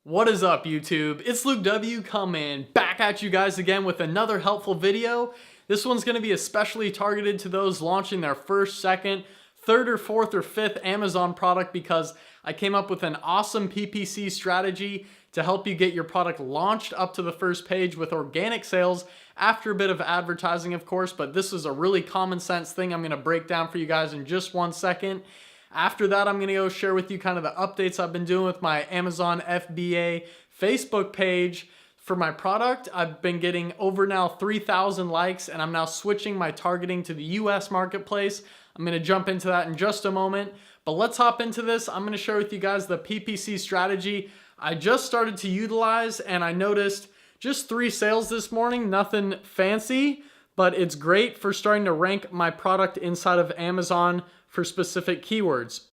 What is up, YouTube? It's Luke W coming back at you guys again with another helpful video. This one's going to be especially targeted to those launching their first, second, third, or fourth, or fifth Amazon product because I came up with an awesome PPC strategy to help you get your product launched up to the first page with organic sales after a bit of advertising, of course, but this is a really common sense thing I'm going to break down for you guys in just 1 second. After that, I'm going to go share with you kind of the updates I've been doing with my Amazon FBA Facebook page for my product. I've been getting over now 3,000 likes, and I'm now switching my targeting to the US marketplace. I'm going to jump into that in just a moment, but let's hop into this. I'm going to share with you guys the PPC strategy I just started to utilize, and I noticed just 3 sales this morning, nothing fancy, but it's great for starting to rank my product inside of Amazon for specific keywords.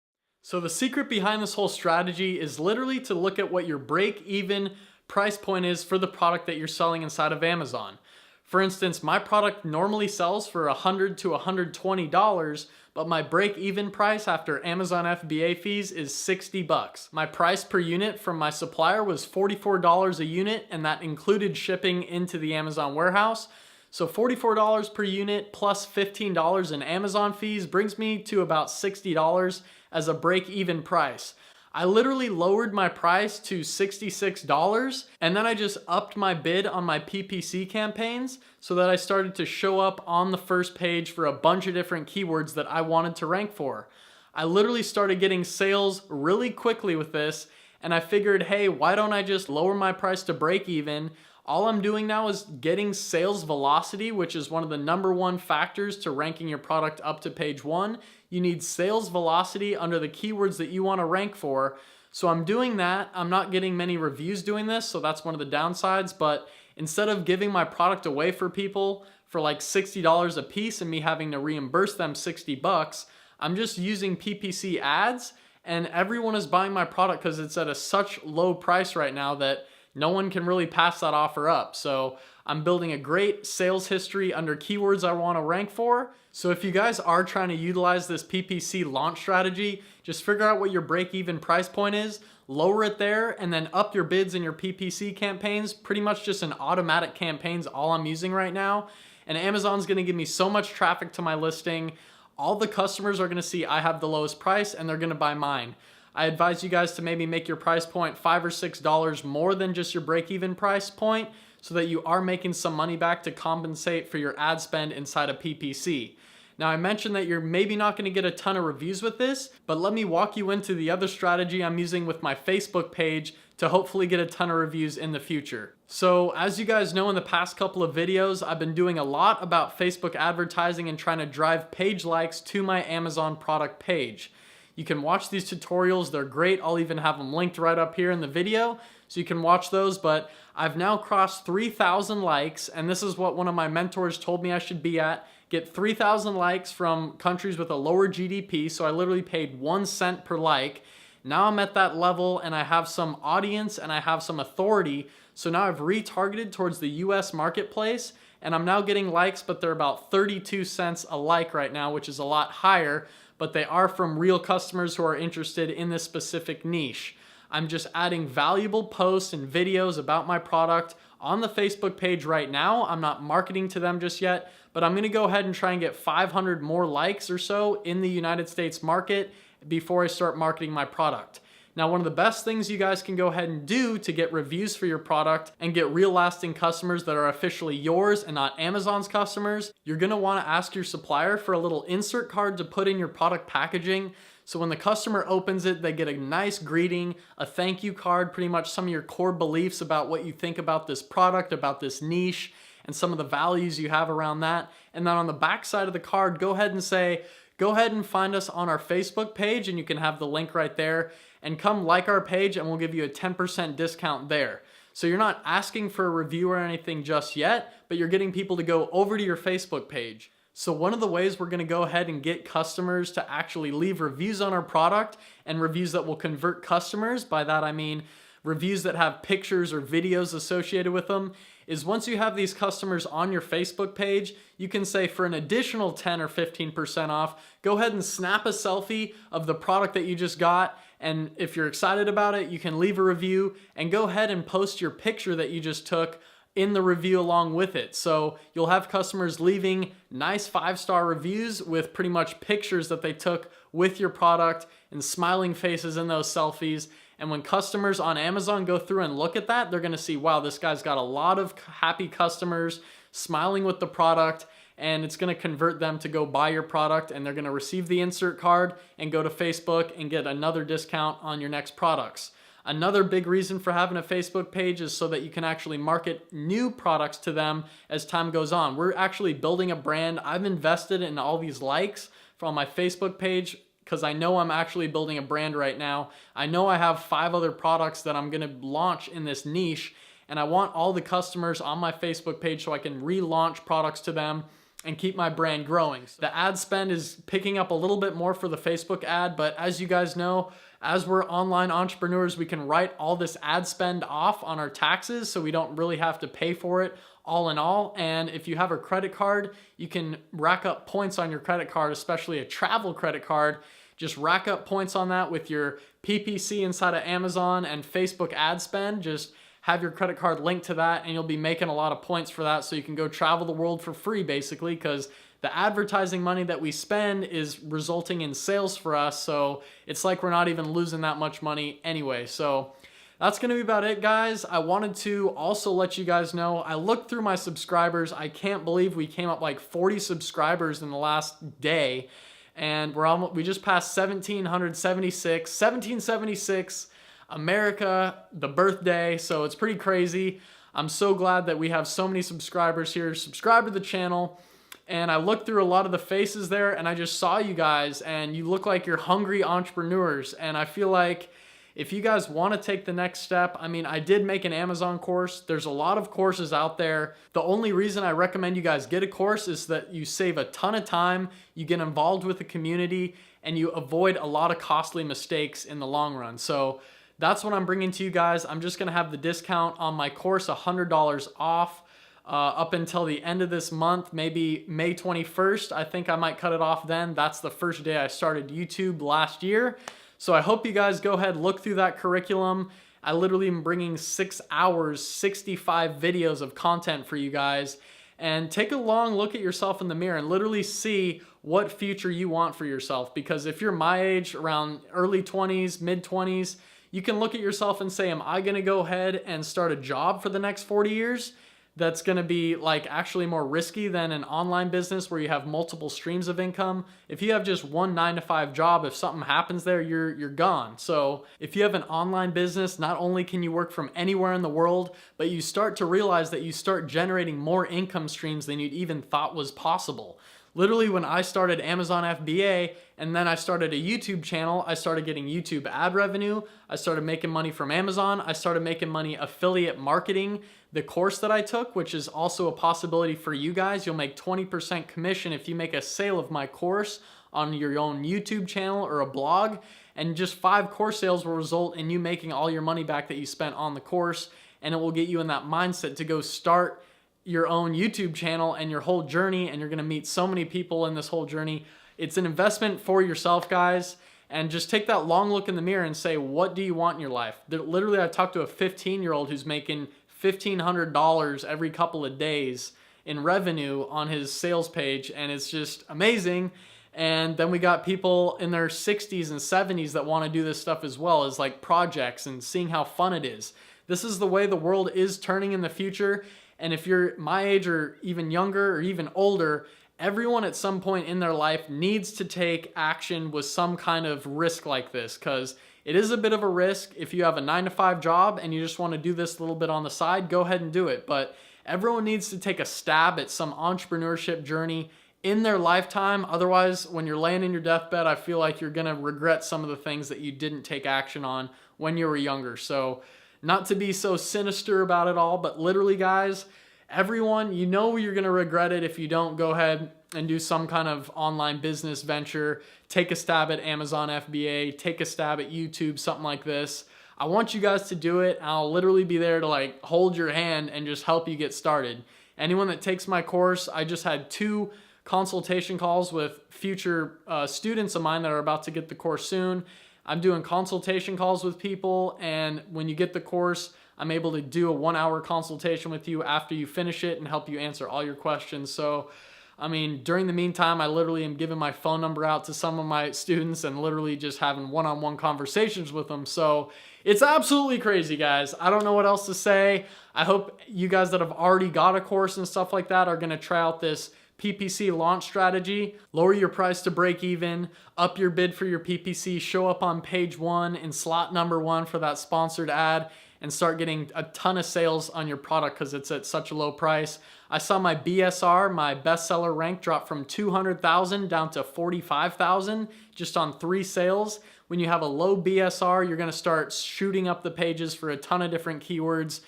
So the secret behind this whole strategy is literally to look at what your break-even price point is for the product that you're selling inside of Amazon. For instance, my product normally sells for $100 to $120, but my break-even price after Amazon FBA fees is $60. My price per unit from my supplier was $44 a unit, and that included shipping into the Amazon warehouse. So $44 per unit plus $15 in Amazon fees brings me to about $60 as a break-even price. I literally lowered my price to $66, and then I just upped my bid on my PPC campaigns so that I started to show up on the first page for a bunch of different keywords that I wanted to rank for. I literally started getting sales really quickly with this, and I figured, hey, why don't I just lower my price to break even? All I'm doing now is getting sales velocity, which is one of the #1 factors to ranking your product up to page 1. You need sales velocity under the keywords that you want to rank for. So I'm doing that. I'm not getting many reviews doing this, so that's one of the downsides. But instead of giving my product away for people for like $60 a piece and me having to reimburse them $60, I'm just using PPC ads, and everyone is buying my product because it's at such low price right now that no one can really pass that offer up. So I'm building a great sales history under keywords I want to rank for. So if you guys are trying to utilize this PPC launch strategy, just figure out what your break-even price point is, lower it there, and then up your bids in your PPC campaigns. Pretty much just an automatic campaigns all I'm using right now. And Amazon's going to give me so much traffic to my listing. All the customers are going to see I have the lowest price and they're going to buy mine. I advise you guys to maybe make your price point $5 or $6 more than just your break-even price point so that you are making some money back to compensate for your ad spend inside of PPC. Now, I mentioned that you're maybe not going to get a ton of reviews with this, but let me walk you into the other strategy I'm using with my Facebook page to hopefully get a ton of reviews in the future. So as you guys know, in the past couple of videos, I've been doing a lot about Facebook advertising and trying to drive page likes to my Amazon product page. You can watch these tutorials, they're great. I'll even have them linked right up here in the video so you can watch those, but I've now crossed 3,000 likes, and this is what one of my mentors told me I should be at. Get 3,000 likes from countries with a lower GDP, so I literally paid 1 cent per like. Now I'm at that level and I have some audience and I have some authority, so now I've retargeted towards the US marketplace, and I'm now getting likes, but they're about 32 cents a like right now, which is a lot higher, but they are from real customers who are interested in this specific niche. I'm just adding valuable posts and videos about my product on the Facebook page right now. I'm not marketing to them just yet, but I'm gonna go ahead and try and get 500 more likes or so in the United States market before I start marketing my product. Now, one of the best things you guys can go ahead and do to get reviews for your product and get real lasting customers that are officially yours and not Amazon's customers, you're gonna wanna ask your supplier for a little insert card to put in your product packaging. So when the customer opens it, they get a nice greeting, a thank you card, pretty much some of your core beliefs about what you think about this product, about this niche, and some of the values you have around that. And then on the back side of the card, go ahead and say, go ahead and find us on our Facebook page, and you can have the link right there, and come like our page and we'll give you a 10% discount there. So you're not asking for a review or anything just yet, but you're getting people to go over to your Facebook page. So one of the ways we're gonna go ahead and get customers to actually leave reviews on our product, and reviews that will convert customers, by that I mean reviews that have pictures or videos associated with them, is once you have these customers on your Facebook page, you can say for an additional 10 or 15% off, go ahead and snap a selfie of the product that you just got. And if you're excited about it, you can leave a review and go ahead and post your picture that you just took in the review along with it. So you'll have customers leaving nice 5-star reviews with pretty much pictures that they took with your product and smiling faces in those selfies. And when customers on Amazon go through and look at that, they're gonna see, wow, this guy's got a lot of happy customers smiling with the product, and it's gonna convert them to go buy your product, and they're gonna receive the insert card and go to Facebook and get another discount on your next products. Another big reason for having a Facebook page is so that you can actually market new products to them as time goes on. We're actually building a brand. I've invested in all these likes from my Facebook page because I know I'm actually building a brand right now. I know I have 5 other products that I'm gonna launch in this niche, and I want all the customers on my Facebook page so I can relaunch products to them and keep my brand growing. The ad spend is picking up a little bit more for the Facebook ad, but as you guys know, as we're online entrepreneurs, we can write all this ad spend off on our taxes, so we don't really have to pay for it all in all. And if you have a credit card, you can rack up points on your credit card, especially a travel credit card. Just rack up points on that with your PPC inside of Amazon and Facebook ad spend. Just have your credit card linked to that, and you'll be making a lot of points for that, so you can go travel the world for free, basically, because the advertising money that we spend is resulting in sales for us, so it's like we're not even losing that much money anyway. So that's going to be about it, guys. I wanted to also let you guys know, I looked through my subscribers. I can't believe we came up like 40 subscribers in the last day, and we just passed 1776 America, the birthday, so it's pretty crazy. I'm so glad that we have so many subscribers here. Subscribe to the channel. And I looked through a lot of the faces there, and I just saw you guys, and you look like you're hungry entrepreneurs. And I feel like if you guys want to take the next step, I mean, I did make an Amazon course. There's a lot of courses out there. The only reason I recommend you guys get a course is that you save a ton of time, you get involved with the community, and you avoid a lot of costly mistakes in the long run. So that's what I'm bringing to you guys. I'm just going to have the discount on my course, $100 off. Up until the end of this month, maybe May 21st. I think I might cut it off then. That's the first day I started YouTube last year. So I hope you guys go ahead, look through that curriculum. I literally am bringing 6 hours, 65 videos of content for you guys. And take a long look at yourself in the mirror and literally see what future you want for yourself. Because if you're my age, around early 20s, mid 20s, you can look at yourself and say, am I gonna go ahead and start a job for the next 40 years? That's going to be like actually more risky than an online business where you have multiple streams of income. If you have just one 9-to-5 job, if something happens there, you're gone. So if you have an online business, not only can you work from anywhere in the world, but you start to realize that you start generating more income streams than you'd even thought was possible. Literally, when I started Amazon FBA and then I started a YouTube channel, I started getting YouTube ad revenue. I started making money from Amazon. I started making money affiliate marketing. The course that I took, which is also a possibility for you guys, you'll make 20% commission if you make a sale of my course on your own YouTube channel or a blog. And just 5 course sales will result in you making all your money back that you spent on the course. And it will get you in that mindset to go start your own YouTube channel and your whole journey, and you're gonna meet so many people in this whole journey. It's an investment for yourself, guys, and just take that long look in the mirror and say, what do you want in your life? Literally, I talked to a 15-year-old who's making $1,500 every couple of days in revenue on his sales page, and it's just amazing. And then we got people in their 60s and 70s that want to do this stuff as well, as like projects and seeing how fun it is. This is the way the world is turning in the future. And if you're my age or even younger or even older, everyone at some point in their life needs to take action with some kind of risk like this, because it is a bit of a risk. If you have a 9-to-5 job and you just want to do this a little bit on the side, go ahead and do it. But everyone needs to take a stab at some entrepreneurship journey in their lifetime. Otherwise, when you're laying in your deathbed, I feel like you're going to regret some of the things that you didn't take action on when you were younger. So not to be so sinister about it all, but literally, guys, everyone, you know you're going to regret it if you don't go ahead and do some kind of online business venture. Take a stab at Amazon FBA, take a stab at YouTube, something like this. I want you guys to do it. I'll literally be there to like hold your hand and just help you get started. Anyone that takes my course, I just had 2 consultation calls with future students of mine that are about to get the course soon. I'm doing consultation calls with people, and when you get the course, I'm able to do a 1-hour consultation with you after you finish it and help you answer all your questions. So, I mean, during the meantime, I literally am giving my phone number out to some of my students and literally just having one-on-one conversations with them. So it's absolutely crazy, guys. I don't know what else to say. I hope you guys that have already got a course and stuff like that are going to try out this PPC launch strategy. Lower your price to break even, up your bid for your PPC, show up on page 1 in slot number 1 for that sponsored ad, and start getting a ton of sales on your product because it's at such a low price. I saw my BSR, my bestseller rank, drop from 200,000 down to 45,000 just on 3 sales. When you have a low BSR, you're going to start shooting up the pages for a ton of different keywords.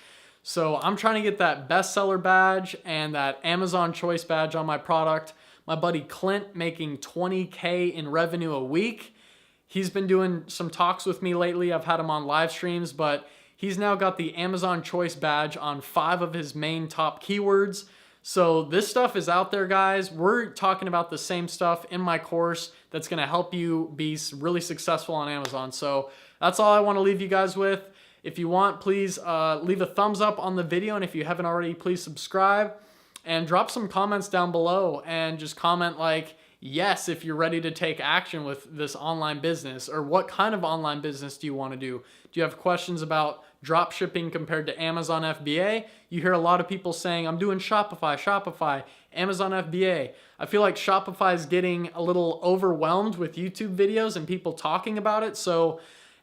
So I'm trying to get that bestseller badge and that Amazon Choice badge on my product. My buddy Clint making 20K in revenue a week. He's been doing some talks with me lately. I've had him on live streams, but he's now got the Amazon Choice badge on 5 of his main top keywords. So this stuff is out there, guys. We're talking about the same stuff in my course that's going to help you be really successful on Amazon. So that's all I want to leave you guys with. If you want, please leave a thumbs up on the video. And if you haven't already, please subscribe and drop some comments down below, and just comment like, yes, if you're ready to take action with this online business, or what kind of online business do you want to do? Do you have questions about drop shipping compared to Amazon FBA? You hear a lot of people saying, I'm doing Shopify, Amazon FBA. I feel like Shopify is getting a little overwhelmed with YouTube videos and people talking about it.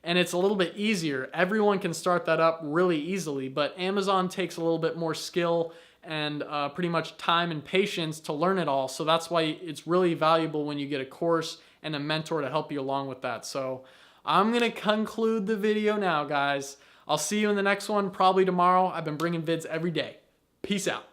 And it's a little bit easier. Everyone can start that up really easily, but Amazon takes a little bit more skill and pretty much time and patience to learn it all. So that's why it's really valuable when you get a course and a mentor to help you along with that. So I'm going to conclude the video now, guys. I'll see you in the next one, probably tomorrow. I've been bringing vids every day. Peace out.